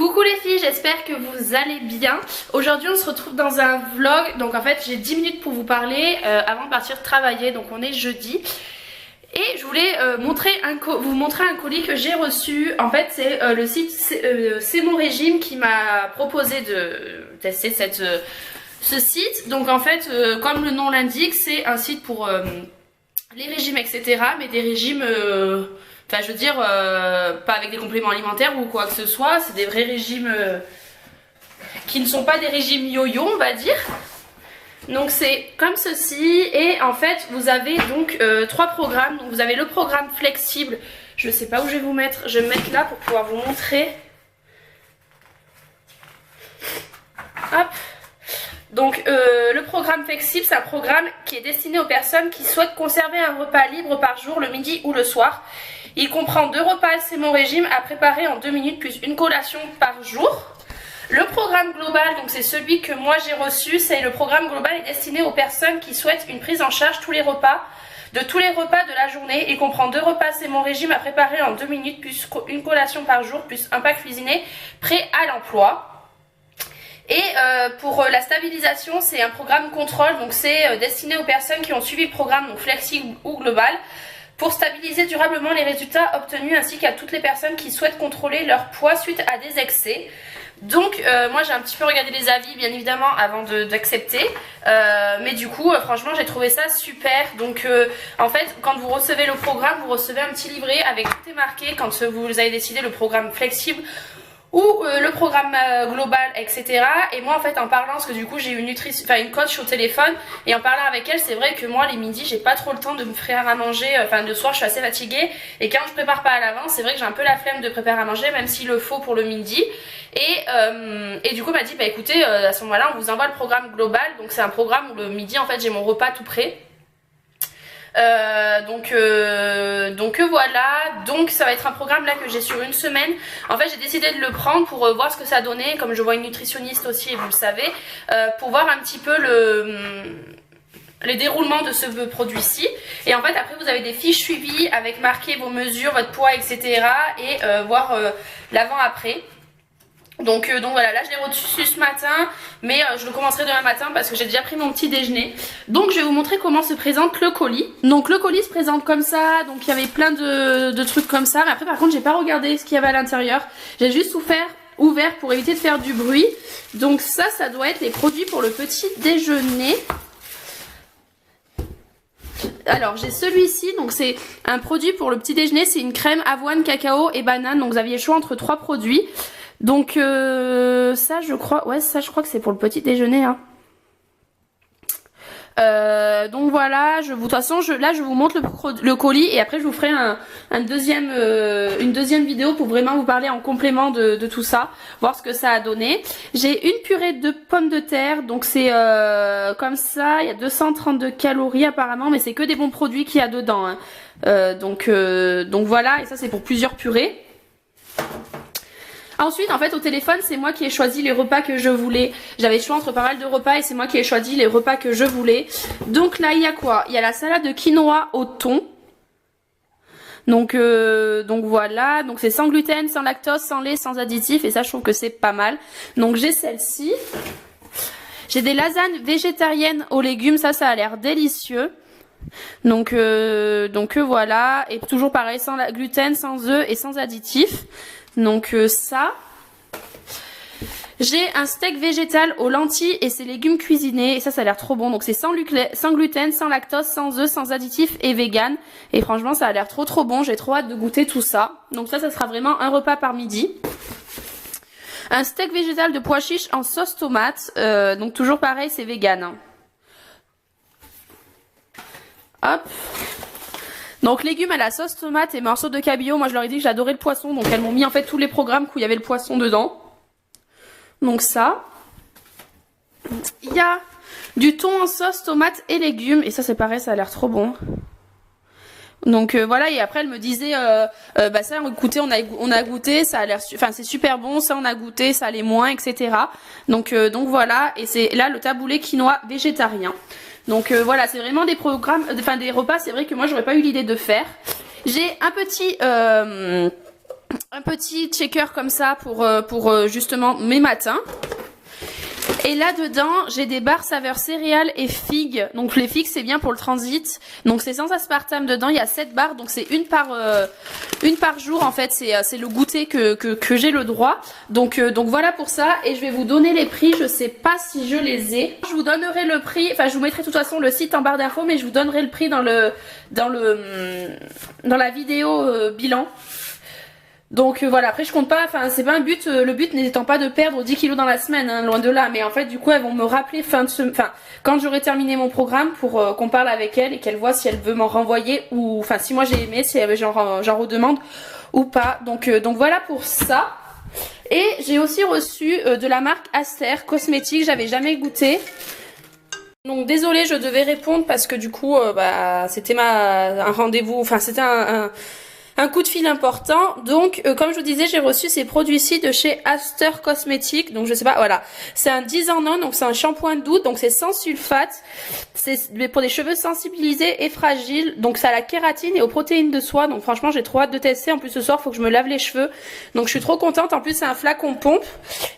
Coucou les filles, j'espère que vous allez bien. Aujourd'hui on se retrouve dans un vlog. Donc en fait j'ai 10 minutes pour vous parler avant de partir travailler. Donc on est jeudi. Et je voulais vous montrer un colis que j'ai reçu. En fait c'est le site C'est mon régime qui m'a proposé de tester ce site. Donc en fait comme le nom l'indique, c'est un site pour les régimes etc. Mais des régimes... Enfin, je veux dire, pas avec des compléments alimentaires ou quoi que ce soit, c'est des vrais régimes qui ne sont pas des régimes yo-yo, on va dire. Donc c'est comme ceci, et en fait vous avez donc 3 programmes. Donc vous avez le programme flexible, je ne sais pas où je vais vous mettre, je vais me mettre là pour pouvoir vous montrer. Hop. Donc le programme flexible, c'est un programme qui est destiné aux personnes qui souhaitent conserver un repas libre par jour, le midi ou le soir. Il comprend 2 repas C'est mon régime à préparer en 2 minutes plus une collation par jour. Le programme global, donc c'est celui que moi j'ai reçu, c'est le programme global est destiné aux personnes qui souhaitent une prise en charge de tous les repas de la journée. Il comprend 2 repas C'est mon régime à préparer en 2 minutes plus une collation par jour plus un plat cuisiné prêt à l'emploi. Et pour la stabilisation, c'est un programme contrôle, donc c'est destiné aux personnes qui ont suivi le programme donc flexible ou global, pour stabiliser durablement les résultats obtenus, ainsi qu'à toutes les personnes qui souhaitent contrôler leur poids suite à des excès. Donc moi j'ai un petit peu regardé les avis bien évidemment avant d'accepter, mais du coup franchement j'ai trouvé ça super. Donc en fait quand vous recevez le programme, vous recevez un petit livret avec tout est marqué quand vous avez décidé le programme flexible ou le programme global etc. Et moi en fait en parlant, parce que du coup j'ai une coach au téléphone, et en parlant avec elle, c'est vrai que moi les midis j'ai pas trop le temps de me faire à manger, enfin le soir je suis assez fatiguée, et quand je prépare pas à l'avance c'est vrai que j'ai un peu la flemme de préparer à manger, même s'il le faut pour le midi. Et du coup elle m'a dit bah écoutez à ce moment là on vous envoie le programme global, donc c'est un programme où le midi en fait j'ai mon repas tout prêt. Donc voilà, donc ça va être un programme là que j'ai sur une semaine. En fait j'ai décidé de le prendre pour voir ce que ça donnait, comme je vois une nutritionniste aussi et vous le savez, pour voir un petit peu les déroulements de ce produit-ci. Et en fait après vous avez des fiches suivies avec marqué vos mesures, votre poids etc. et voir l'avant-après. Donc voilà, là je l'ai reçu ce matin, mais je le commencerai demain matin parce que j'ai déjà pris mon petit déjeuner. Donc je vais vous montrer comment se présente le colis. Donc le colis se présente comme ça, donc il y avait plein de trucs comme ça, mais après par contre j'ai pas regardé ce qu'il y avait à l'intérieur. J'ai juste ouvert pour éviter de faire du bruit. Donc ça doit être les produits pour le petit déjeuner. Alors j'ai celui-ci, donc c'est un produit pour le petit déjeuner, c'est une crème avoine, cacao et banane. Donc vous aviez le choix entre 3 produits. Donc ça je crois, ouais ça je crois que c'est pour le petit déjeuner hein. Donc voilà, de toute façon là je vous montre le colis, et après je vous ferai une deuxième vidéo pour vraiment vous parler en complément de tout ça, voir ce que ça a donné. J'ai une purée de pommes de terre, donc c'est comme ça, il y a 232 calories apparemment, mais c'est que des bons produits qu'il y a dedans hein. Donc voilà, et ça c'est pour plusieurs purées. Ensuite en fait au téléphone c'est moi qui ai choisi les repas que je voulais. J'avais le choix entre pas mal de repas et c'est moi qui ai choisi les repas que je voulais. Donc là il y a quoi? Il y a la salade de quinoa au thon. Donc voilà, donc c'est sans gluten, sans lactose, sans lait, sans additifs, et ça je trouve que c'est pas mal. Donc j'ai celle-ci. J'ai des lasagnes végétariennes aux légumes, ça a l'air délicieux. Donc voilà, et toujours pareil, sans gluten, sans œufs et sans additifs. Donc ça. J'ai un steak végétal aux lentilles et ses légumes cuisinés, et ça a l'air trop bon. Donc c'est sans gluten, sans lactose, sans œufs, sans additifs et vegan. Et franchement ça a l'air trop bon, j'ai trop hâte de goûter tout ça. Donc ça sera vraiment un repas par midi. Un steak végétal de pois chiches en sauce tomate, donc toujours pareil c'est vegan hein. Hop. Donc légumes à la sauce tomate et morceaux de cabillaud. Moi je leur ai dit que j'adorais le poisson, donc elles m'ont mis en fait tous les programmes où il y avait le poisson dedans. Donc ça. Il y a du thon en sauce tomate et légumes, et ça c'est pareil, ça a l'air trop bon. Donc voilà, et après elle me disait bah ça écoutez on a goûté, ça a l'air c'est super bon, ça on a goûté, ça allait moins etc. Donc voilà, et c'est là le taboulé quinoa végétarien. Donc voilà, c'est vraiment des programmes, des repas, c'est vrai que moi j'aurais pas eu l'idée de faire. J'ai un petit un petit checker comme ça pour justement mes matins. Et là dedans j'ai des barres saveur céréales et figues. Donc les figues c'est bien pour le transit. Donc c'est sans aspartame dedans. Il y a 7 barres, donc c'est une par jour en fait. C'est le goûter que j'ai le droit. Donc voilà pour ça. Et je vais vous donner les prix. Je sais pas si je les ai. Je vous donnerai le prix. Enfin je vous mettrai de toute façon le site en barre d'infos, mais je vous donnerai le prix dans la vidéo bilan. Donc voilà, après je compte pas, enfin c'est pas un but, le but n'étant pas de perdre 10 kilos dans la semaine, hein, loin de là, mais en fait du coup elles vont me rappeler quand j'aurai terminé mon programme pour qu'on parle avec elle et qu'elle voit si elle veut m'en renvoyer ou, enfin si moi j'ai aimé, si j'en redemande ou pas, donc voilà pour ça. Et j'ai aussi reçu de la marque Aster Cosmétiques, j'avais jamais goûté. Donc désolée, je devais répondre parce que du coup c'était un rendez-vous, enfin c'était un coup de fil important. Donc comme je vous disais, j'ai reçu ces produits-ci de chez Aster Cosmétiques. Donc je sais pas, voilà. C'est un 10 en 1, donc c'est un shampoing doux, donc c'est sans sulfate. C'est pour des cheveux sensibilisés et fragiles. Donc ça a la kératine et aux protéines de soie. Donc franchement j'ai trop hâte de tester. En plus ce soir il faut que je me lave les cheveux. Donc je suis trop contente. En plus c'est un flacon pompe.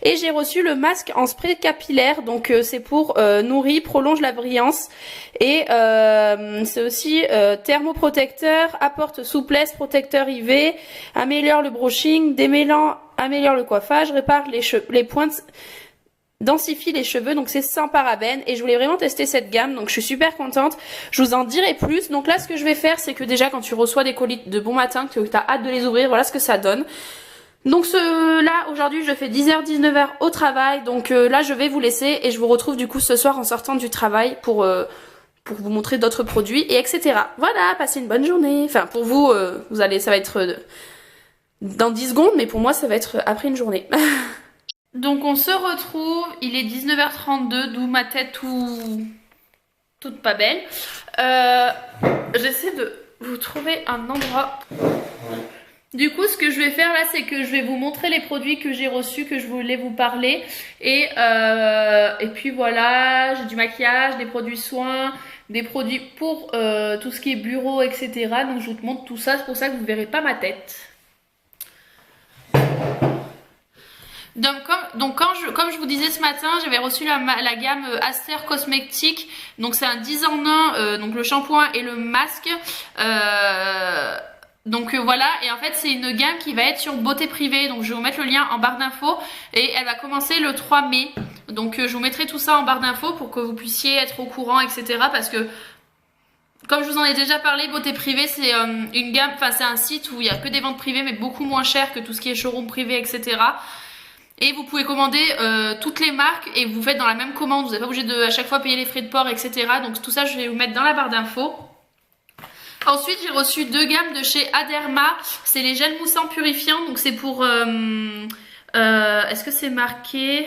Et j'ai reçu le masque en spray capillaire. Donc c'est pour nourrir, prolonge la brillance. Et c'est aussi thermoprotecteur, apporte souplesse, protecteur IV, améliore le brushing, démêlant, améliore le coiffage, répare les pointes, densifie les cheveux. Donc c'est sans parabènes et je voulais vraiment tester cette gamme, donc je suis super contente. Je vous en dirai plus. Donc là ce que je vais faire, c'est que déjà quand tu reçois des colis de bon matin, que tu as hâte de les ouvrir, voilà ce que ça donne. Donc là aujourd'hui je fais 10h 19h au travail, donc là je vais vous laisser et je vous retrouve du coup ce soir en sortant du travail pour vous montrer d'autres produits et etc. Voilà, passez une bonne journée. Enfin pour vous, ça va être dans 10 secondes, mais pour moi ça va être après une journée. Donc on se retrouve, il est 19h32, d'où ma tête toute pas belle. J'essaie de vous trouver un endroit. Du coup ce que je vais faire là, c'est que je vais vous montrer les produits que j'ai reçus, que je voulais vous parler. Et puis voilà, j'ai du maquillage, des produits soins, des produits pour tout ce qui est bureau, etc. Donc je vous montre tout ça, c'est pour ça que vous ne verrez pas ma tête. Donc comme je vous disais ce matin, j'avais reçu la gamme Aster Cosmétiques. Donc c'est un 10 en 1, donc le shampoing et le masque. Voilà, et en fait c'est une gamme qui va être sur beauté privée. Donc je vais vous mettre le lien en barre d'infos et elle va commencer le 3 mai. Donc je vous mettrai tout ça en barre d'infos pour que vous puissiez être au courant, etc. Parce que comme je vous en ai déjà parlé, beauté privée c'est une gamme, enfin c'est un site où il n'y a que des ventes privées mais beaucoup moins cher que tout ce qui est showroom privé, etc. Et vous pouvez commander toutes les marques et vous faites dans la même commande, vous n'êtes pas obligé de à chaque fois payer les frais de port, etc. Donc tout ça je vais vous mettre dans la barre d'infos. Ensuite j'ai reçu 2 gammes de chez Aderma, c'est les gels moussants purifiants, donc c'est pour, est-ce que c'est marqué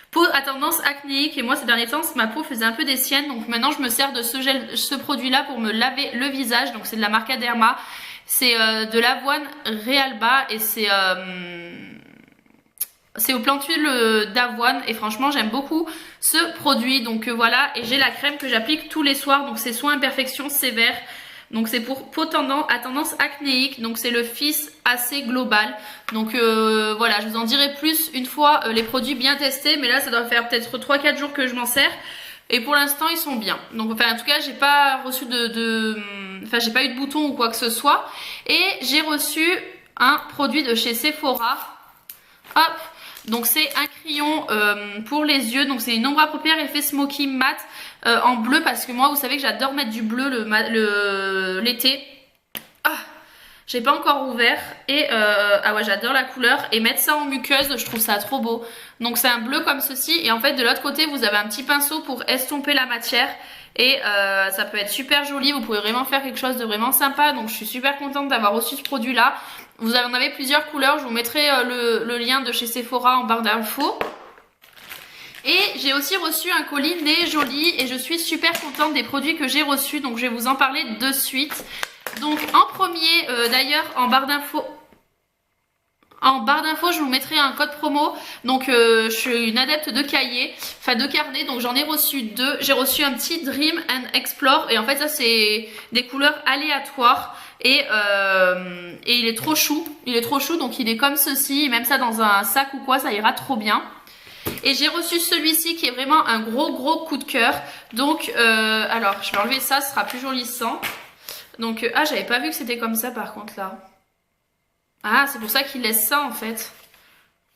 peau à tendance acnéique, et moi ces derniers temps ma peau faisait un peu des siennes, donc maintenant je me sers de ce produit là pour me laver le visage, donc c'est de la marque Aderma, c'est de l'avoine Realba et c'est aux plantes huile d'avoine et franchement j'aime beaucoup ce produit. Donc voilà, et j'ai la crème que j'applique tous les soirs, donc c'est soin imperfection sévère, donc c'est pour peau à tendance acnéique, donc c'est le Fils AC Global. Donc voilà, je vous en dirai plus une fois les produits bien testés, mais là ça doit faire peut-être 3-4 jours que je m'en sers et pour l'instant ils sont bien. Donc enfin en tout cas j'ai pas reçu j'ai pas eu de bouton ou quoi que ce soit. Et j'ai reçu un produit de chez Sephora, hop. Donc c'est un crayon pour les yeux, donc c'est une ombre à paupières effet smoky mat en bleu, parce que moi vous savez que j'adore mettre du bleu l'été. J'ai pas encore ouvert et ah ouais j'adore la couleur, et mettre ça en muqueuse je trouve ça trop beau. Donc c'est un bleu comme ceci, et en fait de l'autre côté vous avez un petit pinceau pour estomper la matière. Et ça peut être super joli, vous pouvez vraiment faire quelque chose de vraiment sympa. Donc je suis super contente d'avoir reçu ce produit là. Vous en avez plusieurs couleurs, je vous mettrai le lien de chez Sephora en barre d'infos. Et j'ai aussi reçu un colis Né Joli et je suis super contente des produits que j'ai reçus, donc je vais vous en parler de suite. Donc en premier, d'ailleurs en barre d'infos, En barre d'infos, je vous mettrai un code promo. Donc je suis une adepte de cahiers, enfin de carnets, donc j'en ai reçu 2. J'ai reçu un petit Dream and Explore et en fait ça c'est des couleurs aléatoires et il est trop chou. Il est trop chou, donc il est comme ceci, même ça dans un sac ou quoi, ça ira trop bien. Et j'ai reçu celui-ci qui est vraiment un gros coup de cœur. Donc alors je vais enlever ça, ce sera plus jolissant. Donc ah, j'avais pas vu que c'était comme ça par contre là. Ah, c'est pour ça qu'il laisse ça en fait.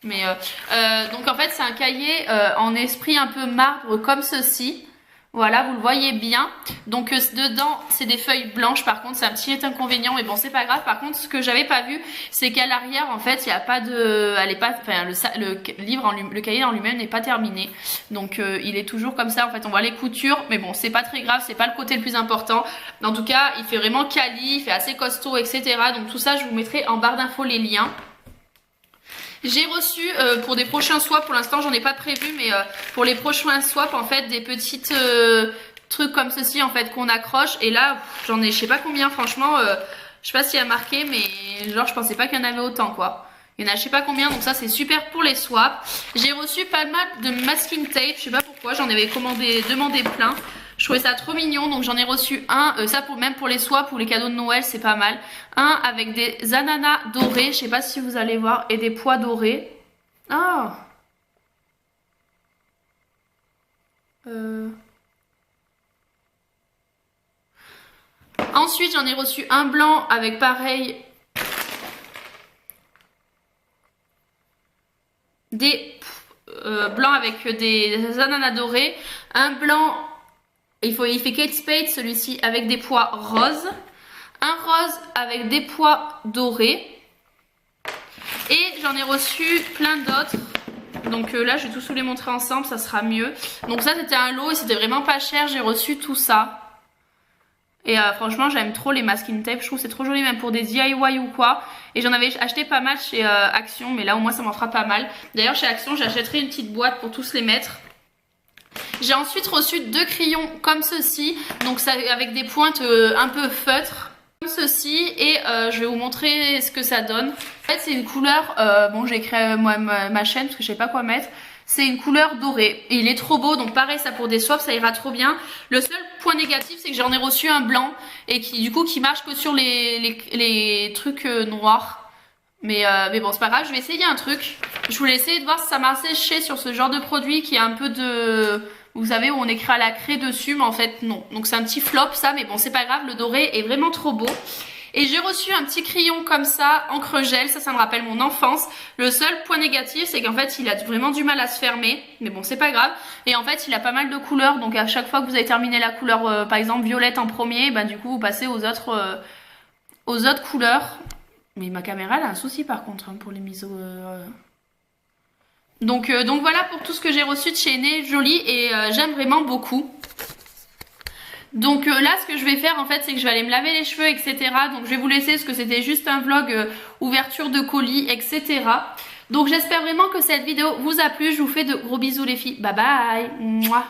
Mais donc en fait c'est un cahier en esprit un peu marbre comme ceci. Voilà, vous le voyez bien. Donc dedans c'est des feuilles blanches, par contre c'est un petit inconvénient, mais bon c'est pas grave. Par contre ce que j'avais pas vu, c'est qu'à l'arrière en fait il n'y a pas de, elle est pas, enfin le livre, le cahier en lui-même n'est pas terminé. Donc il est toujours comme ça. En fait on voit les coutures, mais bon c'est pas très grave, c'est pas le côté le plus important. En tout cas il fait vraiment quali, il fait assez costaud, etc. Donc tout ça je vous mettrai en barre d'infos les liens. J'ai reçu pour des prochains swaps, pour l'instant j'en ai pas prévu, mais pour les prochains swaps en fait des petites trucs comme ceci en fait qu'on accroche. Et là j'en ai je sais pas combien, franchement je sais pas s'il y a marqué, mais genre je pensais pas qu'il y en avait autant quoi. Il y en a je sais pas combien, donc ça c'est super pour les swaps. J'ai reçu pas mal de masking tape, je sais pas pourquoi, j'en avais demandé plein. Je trouvais ça trop mignon, donc j'en ai reçu un, ça même pour les swaps ou les cadeaux de Noël, c'est pas mal. Un avec des ananas dorés, je sais pas si vous allez voir, et des pois dorés. Oh Ensuite, j'en ai reçu un blanc avec pareil des blancs avec des ananas dorés, un blanc. Il fait Kate Spade celui-ci avec des pois roses. Un rose avec des pois dorés. Et j'en ai reçu plein d'autres. Donc là je vais tous vous les montrer ensemble, ça sera mieux. Donc ça c'était un lot et c'était vraiment pas cher. J'ai reçu tout ça. Et franchement j'aime trop les masking tape. Je trouve c'est trop joli même pour des DIY ou quoi. Et j'en avais acheté pas mal chez Action. Mais là au moins ça m'en fera pas mal. D'ailleurs chez Action j'achèterai une petite boîte pour tous les mettre. J'ai ensuite reçu 2 crayons comme ceci, donc ça, avec des pointes un peu feutres, comme ceci, et je vais vous montrer ce que ça donne. En fait c'est une couleur, bon j'ai créé moi ma chaîne parce que je sais pas quoi mettre, c'est une couleur dorée, et il est trop beau, donc pareil ça pour des swaps ça ira trop bien. Le seul point négatif c'est que j'en ai reçu un blanc, et qui du coup qui marche que sur les trucs noirs. Mais bon c'est pas grave, je vais essayer un truc. Je voulais essayer de voir si ça m'a séché sur ce genre de produit qui est un peu de... Vous savez où on écrit à la craie dessus, mais en fait non. Donc c'est un petit flop ça, mais bon c'est pas grave, le doré est vraiment trop beau. Et j'ai reçu un petit crayon comme ça, encre gel, ça me rappelle mon enfance. Le seul point négatif c'est qu'en fait il a vraiment du mal à se fermer, mais bon c'est pas grave. Et en fait il a pas mal de couleurs, donc à chaque fois que vous avez terminé la couleur par exemple violette en premier, bah du coup vous passez aux autres couleurs. Mais ma caméra elle a un souci par contre hein, pour les mises au... Donc voilà pour tout ce que j'ai reçu de chez Né Jolie et j'aime vraiment beaucoup. Donc là ce que je vais faire en fait c'est que je vais aller me laver les cheveux etc. Donc je vais vous laisser parce que c'était juste un vlog ouverture de colis etc. Donc j'espère vraiment que cette vidéo vous a plu. Je vous fais de gros bisous les filles. Bye bye. Mouah.